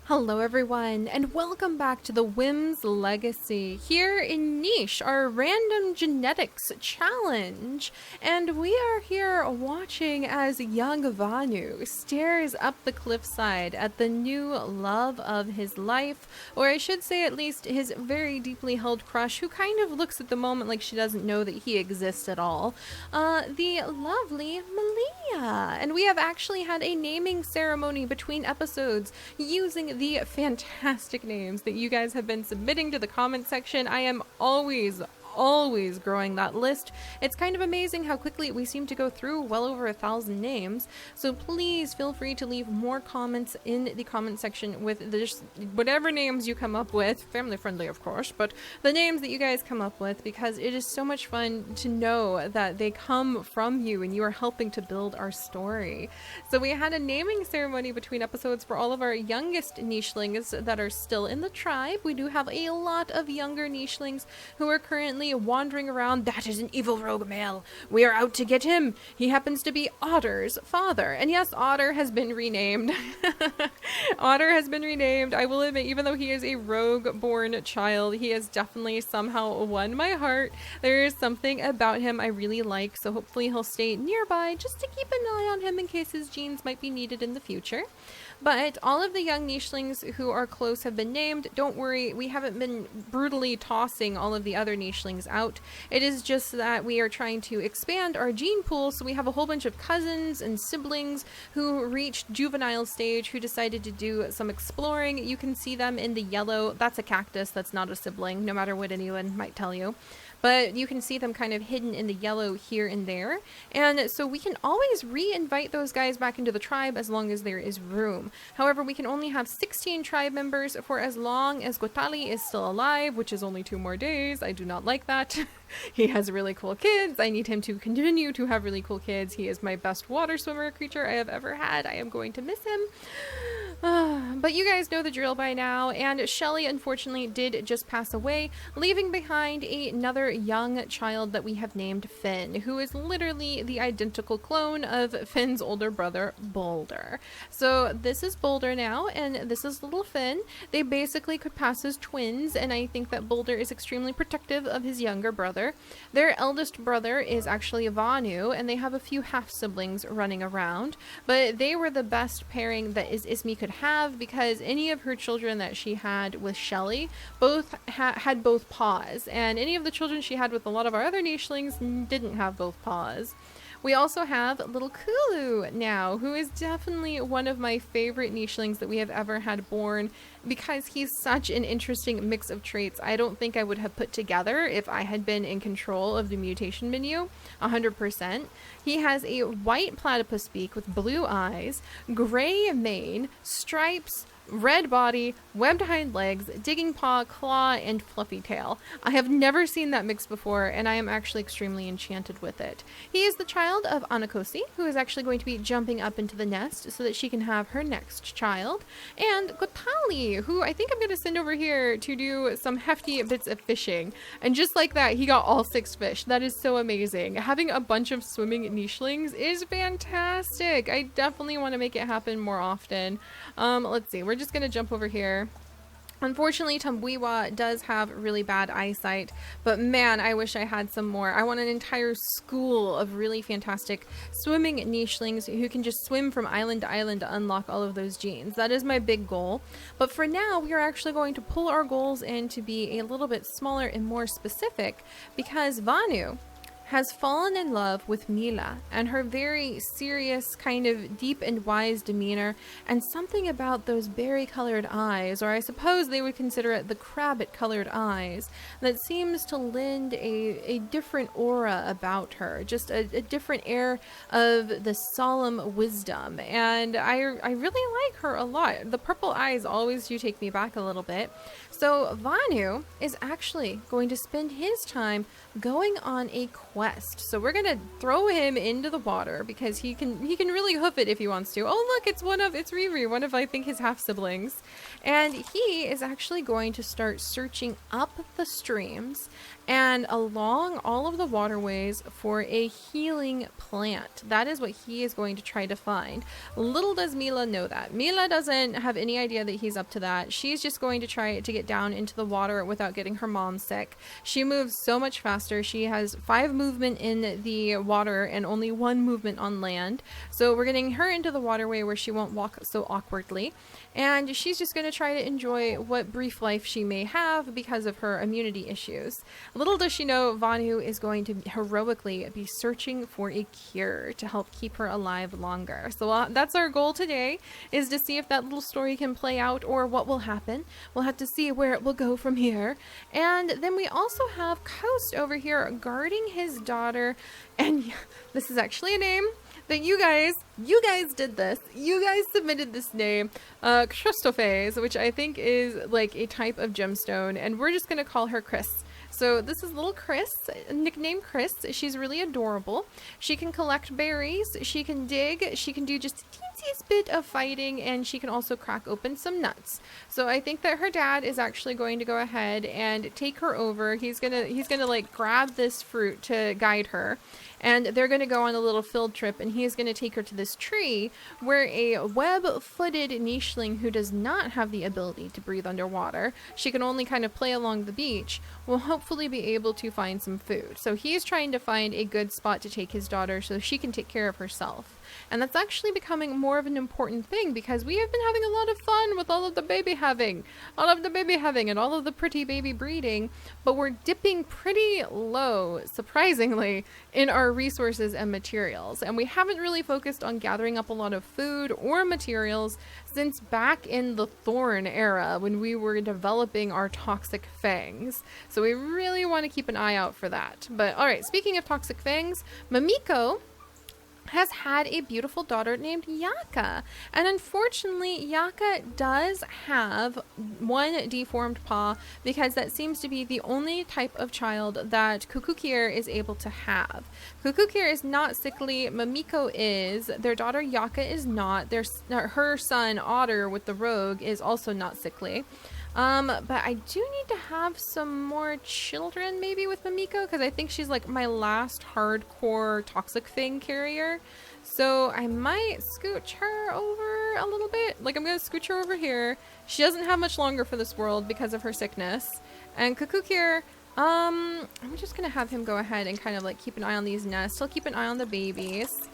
Hello everyone, and welcome back to the Whims Legacy, here in Niche, our random genetics challenge. And we are here watching as young Vanu stares up the cliffside at the new love of his life, or I should say at least his very deeply held crush, who kind of looks at the moment like she doesn't know that he exists at all, the lovely Malia. And we have actually had a naming ceremony between episodes using the fantastic names that you guys have been submitting to the comment section. I am always growing that list. It's kind of amazing how quickly we seem to go through well over 1,000 names. So please feel free to leave more comments in the comment section with just whatever names you come up with, family friendly of course, but the names that you guys come up with, because it is so much fun to know that they come from you and you are helping to build our story. So we had a naming ceremony between episodes for all of our youngest nichelings that are still in the tribe. We do have a lot of younger nichelings who are currently wandering around. That is an evil rogue male. We are out to get him. He happens to be Otter's father. And yes, Otter has been renamed. Otter has been renamed. I will admit, even though he is a rogue-born child, he has definitely somehow won my heart. There is something about him I really like, so hopefully he'll stay nearby just to keep an eye on him in case his genes might be needed in the future. But all of the young nichelings who are close have been named. Don't worry, we haven't been brutally tossing all of the other nichelings out. It is just that we are trying to expand our gene pool, so we have a whole bunch of cousins and siblings who reached juvenile stage who decided to do some exploring. You can see them in the yellow. That's a cactus, that's not a sibling, no matter what anyone might tell you. But you can see them kind of hidden in the yellow here and there. And so we can always re-invite those guys back into the tribe as long as there is room. However, we can only have 16 tribe members for as long as Gotali is still alive, which is only 2 more days. I do not like that. He has really cool kids. I need him to continue to have really cool kids. He is my best water swimmer creature I have ever had. I am going to miss him. But you guys know the drill by now, and Shelly unfortunately did just pass away, leaving behind another young child that we have named Finn, who is literally the identical clone of Finn's older brother, Boulder. So this is Boulder now, and this is little Finn. They basically could pass as twins, and I think that Boulder is extremely protective of his younger brother. Their eldest brother is actually Vanu, and they have a few half-siblings running around, but they were the best pairing that Ismi could have, because any of her children that she had with Shelly both had both paws, and any of the children she had with a lot of our other nichelings didn't have both paws. We also have little Kulu now, who is definitely one of my favorite nichelings that we have ever had born, because he's such an interesting mix of traits I don't think I would have put together if I had been in control of the mutation menu 100%. He has a white platypus beak with blue eyes, gray mane, stripes, red body, webbed hind legs, digging paw, claw, and fluffy tail. I have never seen that mix before, and I am actually extremely enchanted with it. He is the child of Anakosi, who is actually going to be jumping up into the nest so that she can have her next child, and Gotali, who I think I'm going to send over here to do some hefty bits of fishing. And just like that, he got all 6 fish. That is so amazing. Having a bunch of swimming nichelings is fantastic. I definitely want to make it happen more often. Let's see. We're just going to jump over here. Unfortunately, Tumbuiwa does have really bad eyesight, but man, I wish I had some more. I want an entire school of really fantastic swimming nichelings who can just swim from island to island to unlock all of those genes. That is my big goal. But for now, we are actually going to pull our goals in to be a little bit smaller and more specific, because Vanu has fallen in love with Mila and her very serious, kind of deep and wise demeanor, and something about those berry-colored eyes, or I suppose they would consider it the crabbit-colored eyes, that seems to lend a different aura about her, just a different air of the solemn wisdom, and I really like her a lot. The purple eyes always do take me back a little bit. So Vanu is actually going to spend his time going on a quest. So we're gonna throw him into the water because he can really hoof it if he wants to. Oh look, it's Riri, one of I think his half siblings, and he is actually going to start searching up the streams and along all of the waterways for a healing plant. That is what he is going to try to find. Little does Mila know that. Mila doesn't have any idea that he's up to that. She's just going to try to get down into the water without getting her mom sick. She moves so much faster. She has 5 movement in the water and only 1 movement on land. So we're getting her into the waterway where she won't walk so awkwardly. And she's just going to try to enjoy what brief life she may have because of her immunity issues. Little does she know Vanu is going to heroically be searching for a cure to help keep her alive longer. So that's our goal today, is to see if that little story can play out or what will happen. We'll have to see where it will go from here. And then we also have Coast over here guarding his daughter. And this is actually a name that you guys did this. You guys submitted this name, Christophase, which I think is like a type of gemstone, and we're just gonna call her Chris. So this is little Chris, nicknamed Chris. She's really adorable. She can collect berries, she can dig, she can do just a teensy bit of fighting, and she can also crack open some nuts. So I think that her dad is actually going to go ahead and take her over. He's gonna like grab this fruit to guide her, and they're gonna go on a little field trip, and he's gonna take her to this tree where a web-footed nicheling who does not have the ability to breathe underwater, she can only kind of play along the beach, will hopefully be able to find some food. So he's trying to find a good spot to take his daughter so she can take care of herself. And that's actually becoming more of an important thing because we have been having a lot of fun with all of the baby having, and all of the pretty baby breeding, but we're dipping pretty low, surprisingly, in our resources and materials. And we haven't really focused on gathering up a lot of food or materials since back in the Thorn era when we were developing our toxic fangs. So we really want to keep an eye out for that. But all right, speaking of toxic fangs, Mamiko has had a beautiful daughter named Yaka, and unfortunately Yaka does have 1 deformed paw because that seems to be the only type of child that Kukukir is able to have. Kukukir is not sickly, Mamiko is, their daughter Yaka is not, her son Otter with the rogue is also not sickly. But I do need to have some more children maybe with Mamiko because I think she's like my last hardcore toxic fang carrier. So I might scooch her over a little bit. Like I'm gonna scooch her over here. She doesn't have much longer for this world because of her sickness. And Kukukir, I'm just gonna have him go ahead and kind of like keep an eye on these nests. He'll keep an eye on the babies.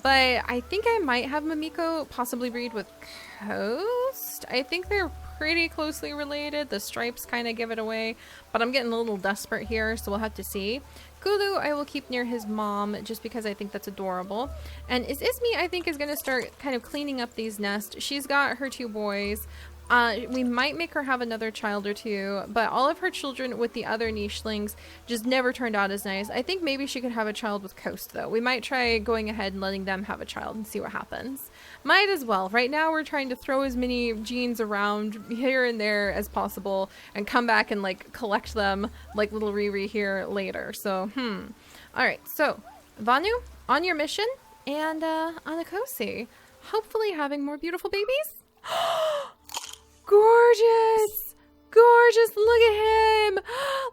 But I think I might have Mamiko possibly breed with Coast. I think they're pretty closely related. The stripes kind of give it away, but I'm getting a little desperate here, so we'll have to see. Kulu I will keep near his mom just because I think that's adorable. And Izmi I think is going to start kind of cleaning up these nests. She's got her 2 boys. We might make her have another child or 2, but all of her children with the other nichelings just never turned out as nice. I think maybe she could have a child with Coast though. We might try going ahead and letting them have a child and see what happens. Might as well. Right now we're trying to throw as many genes around here and there as possible and come back and like collect them like little Riri here later. So, Alright, so Vanu, on your mission, and Anakosi, hopefully having more beautiful babies. Gorgeous! Gorgeous! Look at him!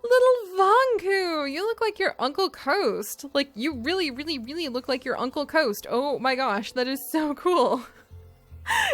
Little Vanku! You look like your Uncle Coast. Like, you really, really, really look like your Uncle Coast. Oh my gosh, that is so cool.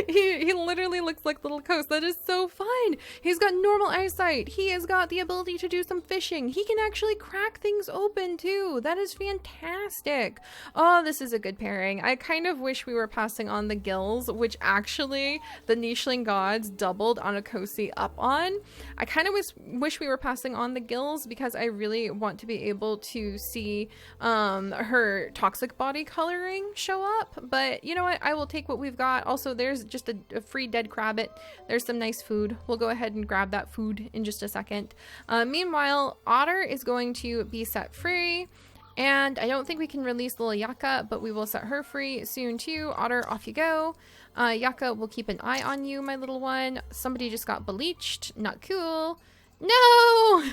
He literally looks like little Coast. That is so fun. He's got normal eyesight. He has got the ability to do some fishing. He can actually crack things open too. That is fantastic. Oh, this is a good pairing. I kind of wish we were passing on the gills, which actually the nicheling gods doubled Anakosi up on. I kind of wish we were passing on the gills because I really want to be able to see her toxic body coloring show up. But you know what? I will take what we've got. Also, there's just a free dead crabbit. There's some nice food. We'll go ahead and grab that food in just a second. Meanwhile, Otter is going to be set free. And I don't think we can release little Yaka, but we will set her free soon too. Otter, off you go. Yaka will keep an eye on you, my little one. Somebody just got bleached. Not cool. No!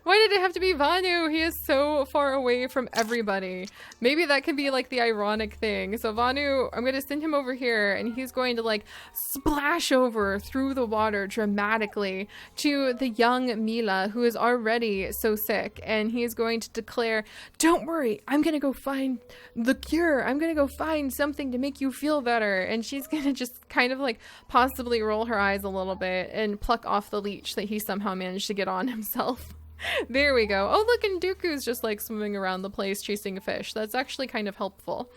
Why did it have to be Vanu? He is so far away from everybody. Maybe that could be like the ironic thing. So Vanu, I'm going to send him over here and he's going to like splash over through the water dramatically to the young Mila, who is already so sick. And he's going to declare, don't worry, I'm going to go find the cure. I'm going to go find something to make you feel better. And she's going to just kind of like possibly roll her eyes a little bit and pluck off the leech that he somehow managed to get on himself. There we go. Oh, look, and Dooku's just like swimming around the place chasing a fish. That's actually kind of helpful.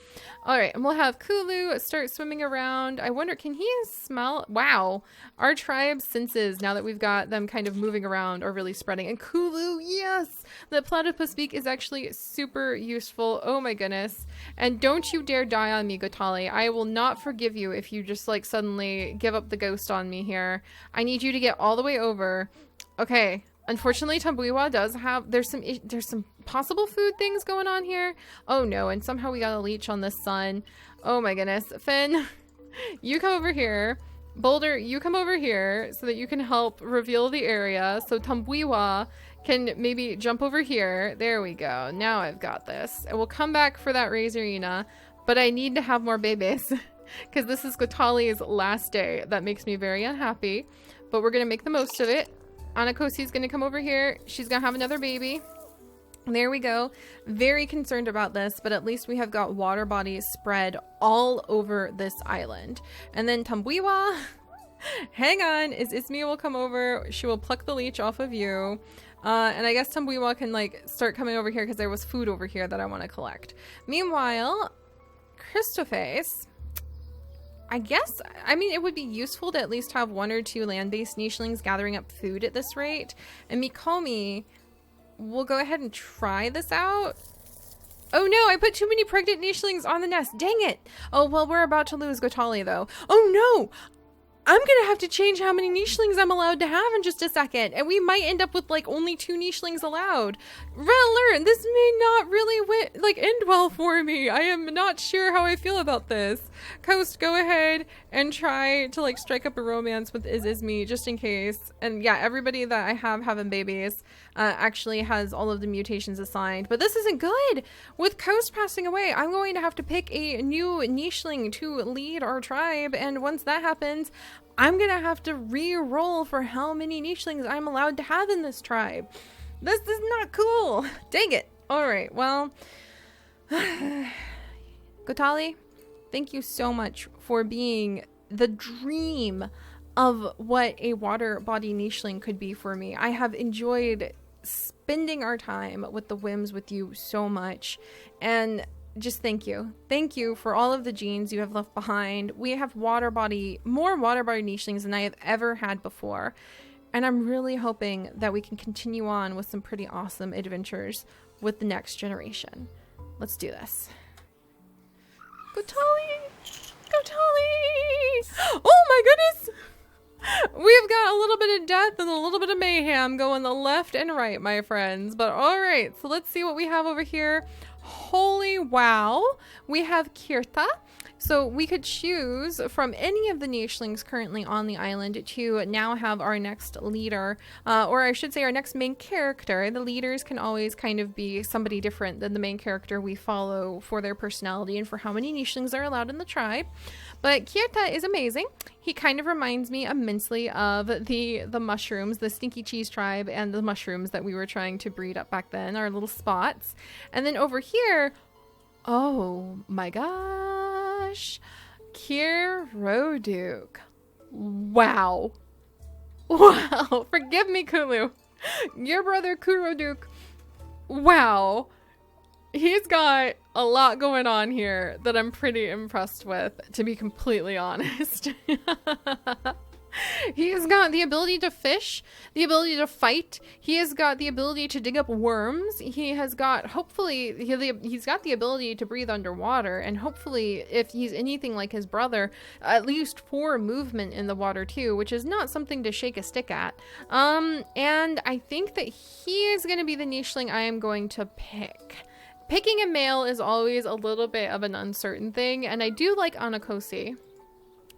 All right, and we'll have Kulu start swimming around. I wonder, can he smell? Wow, our tribe's senses, now that we've got them kind of moving around, are really spreading. And Kulu, yes, the platypus beak is actually super useful. Oh my goodness. And don't you dare die on me, Gotali. I will not forgive you if you just like suddenly give up the ghost on me here. I need you to get all the way over. Okay. Unfortunately, Tambuiwa does have, there's some possible food things going on here. Oh no, and somehow we got a leech on the sun. Oh my goodness. Finn, you come over here. Boulder, you come over here so that you can help reveal the area. So Tambuiwa can maybe jump over here. There we go. Now I've got this. And we'll come back for that Razorina, but I need to have more babies because this is Gotali's last day. That makes me very unhappy, but we're going to make the most of it. Anakosi's gonna come over here. She's gonna have another baby. There we go. Very concerned about this, but at least we have got water bodies spread all over this island. And then Tambuiwa, hang on, Ismia will come over. She will pluck the leech off of you. And I guess Tambuiwa can like start coming over here because there was food over here that I want to collect. Meanwhile, Christoface, I guess, I mean, it would be useful to at least have 1 or 2 land-based nichelings gathering up food at this rate. And Mikomi will go ahead and try this out. Oh no, I put too many pregnant nichelings on the nest. Dang it. Oh, well, we're about to lose Gotali though. Oh no, I'm gonna have to change how many nichelings I'm allowed to have in just a second. And we might end up with like only 2 nichelings allowed. Red alert, this may not really end well for me. I am not sure how I feel about this. Coast, go ahead and try to like strike up a romance with Ismi just in case. And yeah, everybody that I have having babies actually has all of the mutations assigned. But this isn't good. With Coast passing away, I'm going to have to pick a new nicheling to lead our tribe. And once that happens, I'm gonna have to re-roll for how many nichelings I'm allowed to have in this tribe. This is not cool. Dang it. All right, well, Gotali, thank you so much for being the dream of what a water body nicheling could be for me. I have enjoyed spending our time with the Whims with you so much, and just thank you. Thank you for all of the genes you have left behind. We have more water body nichelings than I have ever had before. And I'm really hoping that we can continue on with some pretty awesome adventures with the next generation. Let's do this. Gotali! Gotali! Oh my goodness! We've got a little bit of death and a little bit of mayhem going the left and right, my friends. But all right, so let's see what we have over here. Holy wow. We have Kirta. So we could choose from any of the nichelings currently on the island to now have our next leader, or I should say our next main character. The leaders can always kind of be somebody different than the main character we follow for their personality and for how many nichelings are allowed in the tribe. But Kirta is amazing. He kind of reminds me immensely of the mushrooms, the Stinky Cheese tribe, and the mushrooms that we were trying to breed up back then, our little spots. And then over here, oh my gosh, Kiroduk. Wow. Wow. Forgive me, Kulu. Your brother Kiroduk. Wow. He's got a lot going on here that I'm pretty impressed with, to be completely honest. He has got the ability to fish, the ability to fight. He has got the ability to dig up worms. He has got, hopefully, he's got the ability to breathe underwater. And hopefully, if he's anything like his brother, at least 4 movement in the water too, which is not something to shake a stick at. And I think that he is going to be the nicheling I am going to pick. Picking a male is always a little bit of an uncertain thing. And I do like Anakosi.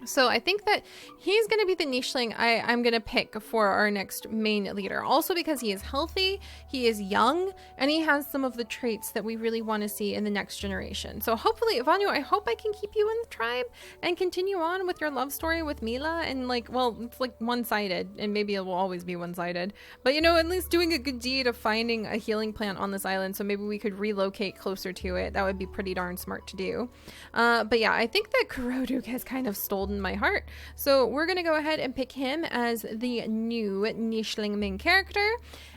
So I think that he's going to be the nicheling I'm going to pick for our next main leader. Also because he is healthy, he is young, and he has some of the traits that we really want to see in the next generation. So hopefully, Vanu, I hope I can keep you in the tribe and continue on with your love story with Mila. And like, well, it's like one-sided, and maybe it will always be one-sided. But, you know, at least doing a good deed of finding a healing plant on this island, so maybe we could relocate closer to it. That would be pretty darn smart to do. But yeah, I think that Kuroduk has kind of stolen my heart. So we're going to go ahead and pick him as the new nicheling main character.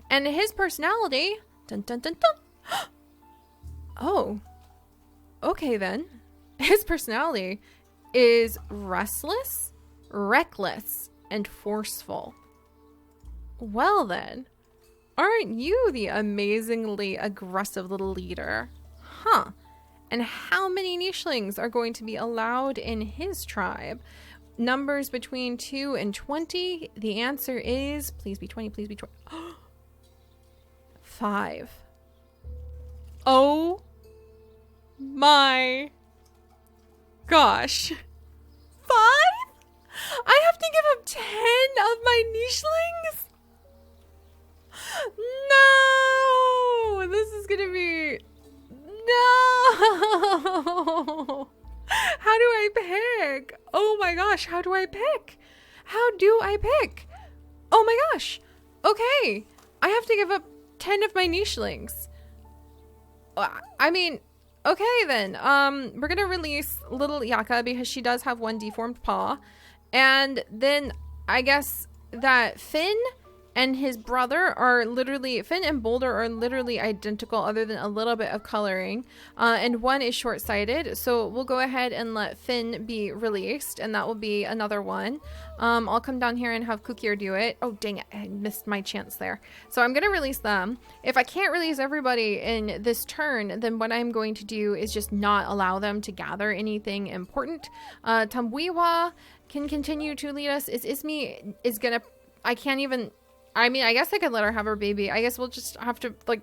And his personality... Dun, dun, dun, dun. Oh. Okay then. His personality is restless, reckless, and forceful. Well then. Aren't you the amazingly aggressive little leader? Huh. And how many nichelings are going to be allowed in his tribe? Numbers between 2 and 20. The answer is, please be 20, please be 20. 5. Oh my gosh. 5? I have to give up 10 of my nichelings? No! This is gonna be... No! How do I pick? Oh my gosh, how do I pick? How do I pick? Oh my gosh. Okay. I have to give up 10 of my nichelings. I mean, okay then. We're gonna release little Yaka because she does have one deformed paw. And then I guess that Finn and his brother are literally, Finn and Boulder are literally identical other than a little bit of coloring. And one is short-sighted. So we'll go ahead and let Finn be released. And that will be another one. I'll come down here and have Kukier do it. Oh, dang it. I missed my chance there. So I'm going to release them. If I can't release everybody in this turn, then what I'm going to do is just not allow them to gather anything important. Tamwiwa can continue to lead us. Ismi is going to... I can't even... I mean, I guess I could let her have her baby. I guess we'll just have to, like,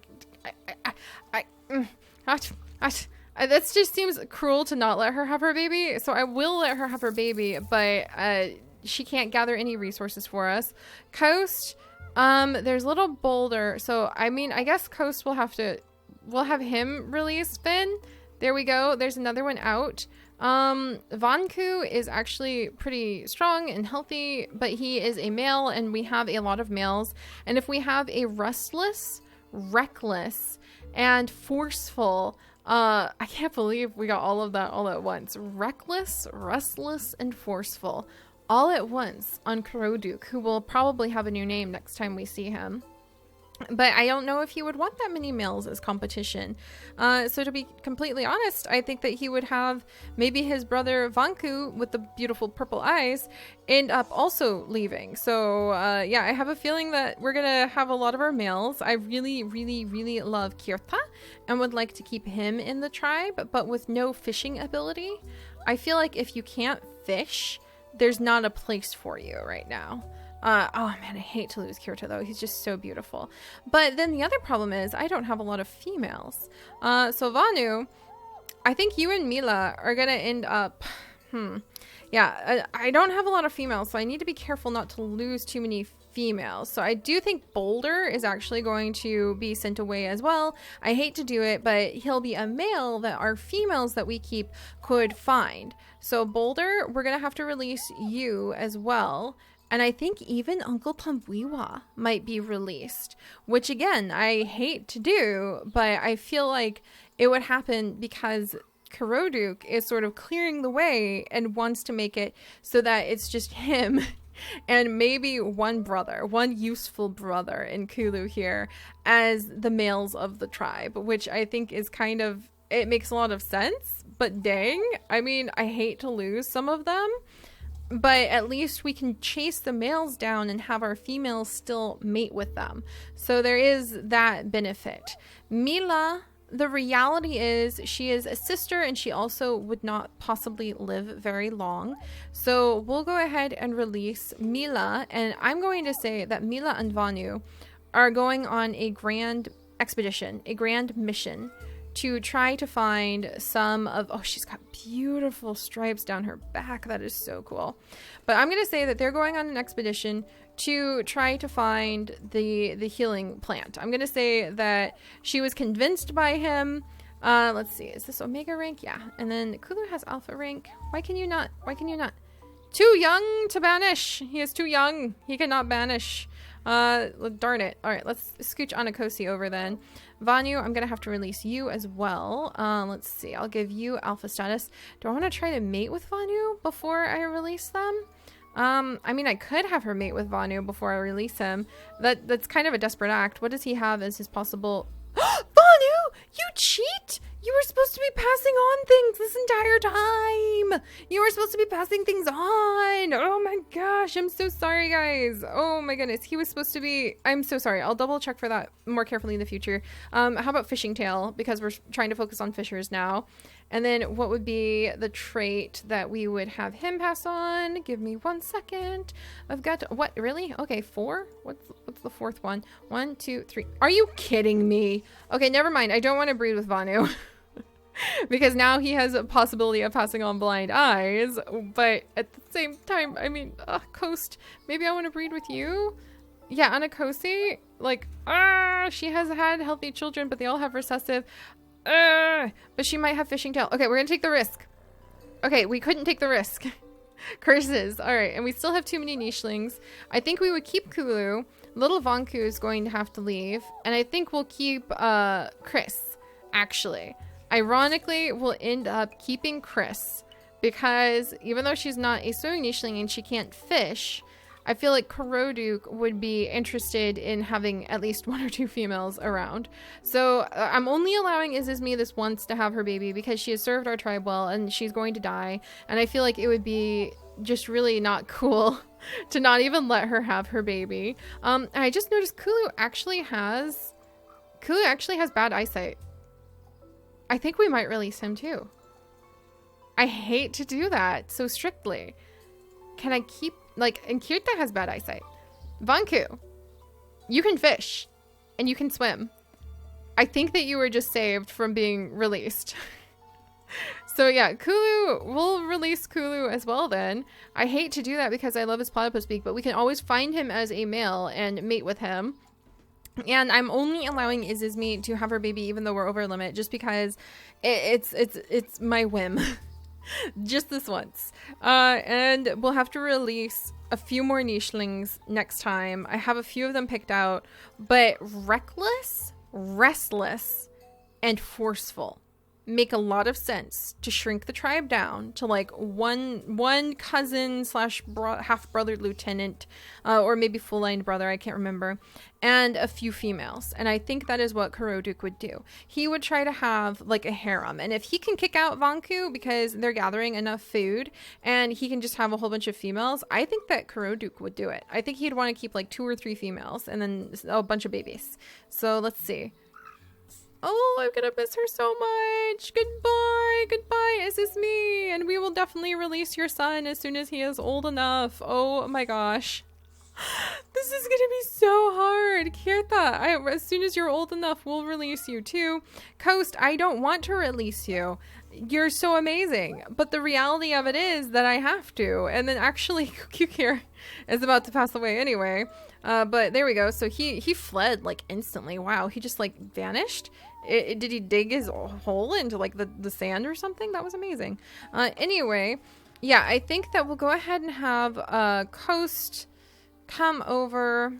that just seems cruel to not let her have her baby. So I will let her have her baby, but she can't gather any resources for us. Coast, there's little Boulder. So, I mean, I guess Coast will have to, we'll have him release Finn. There we go. There's another one out. Vanku is actually pretty strong and healthy, but he is a male and we have a lot of males. And if we have a restless, reckless, and forceful, I can't believe we got all of that all at once. Reckless, restless, and forceful all at once on Kuroduk, who will probably have a new name next time we see him. But I don't know if he would want that many males as competition. So to be completely honest, I think that he would have maybe his brother Vanku with the beautiful purple eyes end up also leaving. So yeah, I have a feeling that we're going to have a lot of our males. I really, really, really love Kirta and would like to keep him in the tribe, but with no fishing ability. I feel like if you can't fish, there's not a place for you right now. Oh man, I hate to lose Kirta though. He's just so beautiful. But then the other problem is I don't have a lot of females. So Vanu, I think you and Mila are gonna end up, yeah, I don't have a lot of females, so I need to be careful not to lose too many females. So I do think Boulder is actually going to be sent away as well. I hate to do it, but he'll be a male that our females that we keep could find. So Boulder, we're gonna have to release you as well. And I think even Uncle Tamwiwa might be released, which again, I hate to do, but I feel like it would happen because Kuroduk is sort of clearing the way and wants to make it so that it's just him and maybe one brother, one useful brother in Kulu here as the males of the tribe, which I think is kind of, it makes a lot of sense, but dang, I mean, I hate to lose some of them. But at least we can chase the males down and have our females still mate with them. So there is that benefit. Mila, the reality is she is a sister and she also would not possibly live very long. So we'll go ahead and release Mila. And I'm going to say that Mila and Vanu are going on a grand expedition, a grand mission to try to find some of, oh, she's got beautiful stripes down her back. That is so cool. But I'm going to say that they're going on an expedition to try to find the healing plant. I'm going to say that she was convinced by him. Let's see. Is this Omega rank? Yeah. And then Kulu has Alpha rank. Why can you not? Why can you not? Too young to banish. He is too young. He cannot banish. Darn it. All right, let's scooch Anakosi over then. Vanu, I'm going to have to release you as well. Let's see. I'll give you alpha status. Do I want to try to mate with Vanu before I release them? I mean, I could have her mate with Vanu before I release him. That's kind of a desperate act. What does he have as his possible... Vanu, you cheat! You were supposed to be passing on things this entire time. You were supposed to be passing things on. Oh my gosh, I'm so sorry, guys. Oh my goodness, he was supposed to be... I'm so sorry. I'll double check for that more carefully in the future. How about fishing tail? Because we're trying to focus on fishers now. And then what would be the trait that we would have him pass on? Give me 1 second. I've got... What? Really? Okay, 4? What's the fourth one? 1, 2, 3. Are you kidding me? Okay, never mind. I don't want to breed with Vanu. Because now he has a possibility of passing on blind eyes. But at the same time, I mean, Coast, maybe I want to breed with you? Yeah, Anakosi, like, she has had healthy children, but they all have recessive. But she might have fishing tail. Okay, we're gonna take the risk. Okay, we couldn't take the risk. Curses. All right, and we still have too many nichelings. I think we would keep Kulu. Little Vanku is going to have to leave, and I think we'll keep Chris. Actually, ironically, we'll end up keeping Chris because even though she's not a swimming nicheling and she can't fish, I feel like Karoduk would be interested in having at least 1 or 2 females around. So I'm only allowing Izizmi this once to have her baby because she has served our tribe well and she's going to die. And I feel like it would be just really not cool to not even let her have her baby. I just noticed Kulu actually has bad eyesight. I think we might release him too. I hate to do that so strictly. Can I keep... Like, and Kirta has bad eyesight. Vanku, you can fish and you can swim. I think that you were just saved from being released. So yeah, Kulu, we'll release Kulu as well then. I hate to do that because I love his platypus beak, but we can always find him as a male and mate with him. And I'm only allowing Izizmi to have her baby even though we're over limit just because it's my whim. Just this once. And we'll have to release a few more nichelings next time. I have a few of them picked out, but reckless, restless, and forceful make a lot of sense to shrink the tribe down to like one cousin slash half-brother lieutenant, or maybe full-line brother, I can't remember, and a few females. And I think that is what Karoduk would do. He would try to have like a harem, and if he can kick out Vanku because they're gathering enough food and he can just have a whole bunch of females, I think that Karoduk would do it. I think he'd want to keep like 2 or 3 females and then a bunch of babies. So let's see. Oh, I'm gonna miss her so much. Goodbye. Goodbye, Izizmi. And we will definitely release your son as soon as he is old enough. Oh my gosh. This is gonna be so hard. Kirta, as soon as you're old enough, we'll release you too. Coast, I don't want to release you. You're so amazing. But the reality of it is that I have to. And then actually, Kukir is about to pass away anyway. But there we go. So he fled like instantly. Wow, he just like vanished. Did he dig his hole into like the sand or something? That was amazing. Anyway, yeah, I think that we'll go ahead and have Coast come over.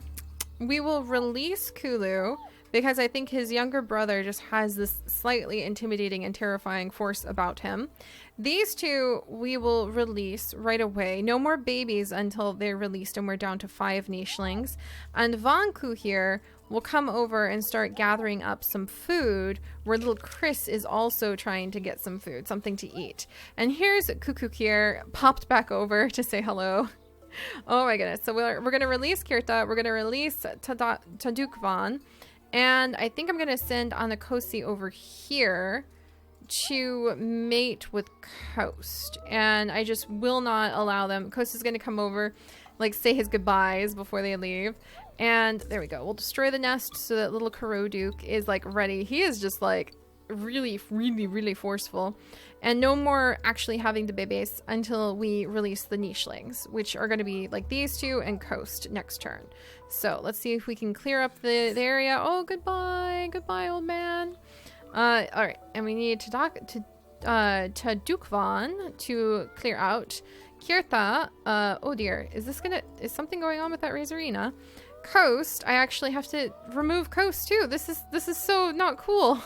We will release Kulu because I think his younger brother just has this slightly intimidating and terrifying force about him. These 2 we will release right away. No more babies until they're released and we're down to 5 nichelings. And Vanku here will come over and start gathering up some food where little Chris is also trying to get some food, something to eat. And here's Kukukir popped back over to say hello. Oh my goodness. So we're going to release Kirta. We're going to release Tadukvan. And I think I'm going to send Anakosi over here to mate with Coast. And I just will not allow them. Coast is going to come over, like say his goodbyes before they leave. And there we go. We'll destroy the nest so that little Karoduk is like ready. He is just like really, really, really forceful. And no more actually having the babies until we release the nichelings, which are going to be like these two and Coast next turn. So let's see if we can clear up the area. Oh, goodbye. Goodbye, old man. All right. And we need Tadukvan to clear out. Kirta, oh dear, is something going on with that Razorina? Coast, I actually have to remove Coast too. This is so not cool.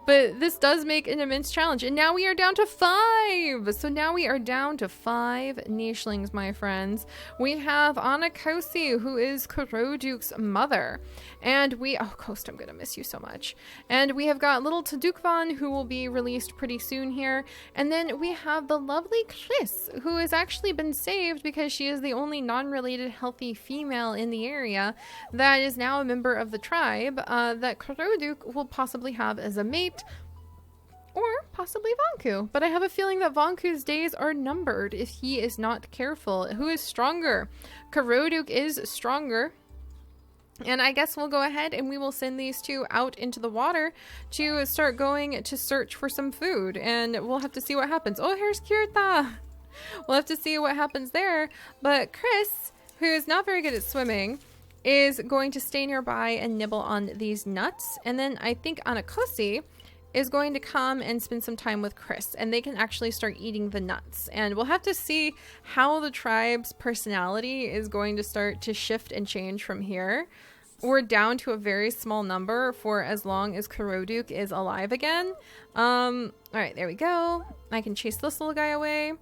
But this does make an immense challenge. And now we are down to 5. So now we are down to 5 nichelings, my friends. We have Anakosi, who is Kuroduke's mother. And oh, Coast, I'm going to miss you so much. And we have got little Tadukvan, who will be released pretty soon here. And then we have the lovely Chris, who has actually been saved because she is the only non-related healthy female in the area that is now a member of the tribe that Kuroduke will possibly have as a mate. Or possibly Vanku. But I have a feeling that Vanku's days are numbered if he is not careful. Who is stronger? Kuroduke is stronger. And I guess we'll go ahead and we will send these two out into the water to start going to search for some food. And we'll have to see what happens. Oh, here's Kirta. We'll have to see what happens there. But Chris, who is not very good at swimming, is going to stay nearby and nibble on these nuts. And then I think Anakosi is going to come and spend some time with Chris, and they can actually start eating the nuts. And we'll have to see how the tribe's personality is going to start to shift and change from here. We're down to a very small number for as long as Kuroduke is alive again. All right, there we go. I can chase this little guy away.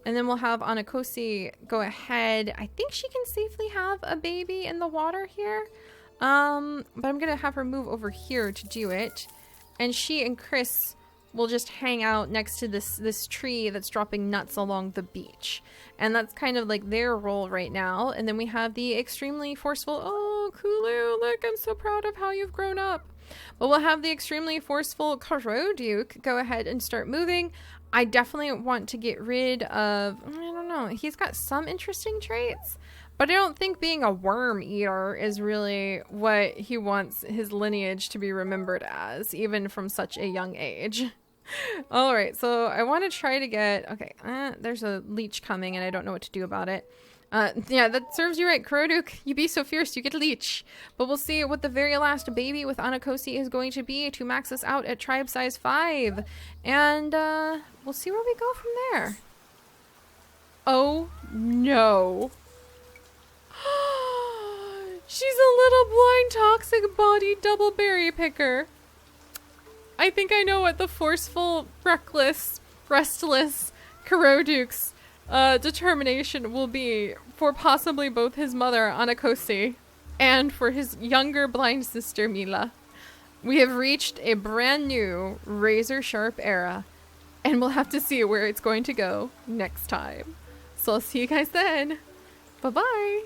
And then we'll have Anakosi go ahead. I think she can safely have a baby in the water here. But I'm going to have her move over here to do it. And she and Chris will just hang out next to this tree that's dropping nuts along the beach. And that's kind of like their role right now. And then we have the extremely forceful, oh, Kulu, look, I'm so proud of how you've grown up. But we'll have the extremely forceful Kuroduke go ahead and start moving. I definitely want to get rid of, I don't know, he's got some interesting traits. But I don't think being a worm eater is really what he wants his lineage to be remembered as, even from such a young age. All right, so I want to try to get, okay, there's a leech coming and I don't know what to do about it. Yeah, that serves you right, Kuroduke. You be so fierce, you get a leech. But we'll see what the very last baby with Anakosi is going to be to max us out at tribe size 5. And we'll see where we go from there. Oh, no. She's a little blind toxic body double berry picker. I think I know what the forceful, reckless, restless Kuroduke's determination will be for possibly both his mother, Anakosi, and for his younger blind sister, Mila. We have reached a brand new razor-sharp era, and we'll have to see where it's going to go next time. So I'll see you guys then. Bye-bye!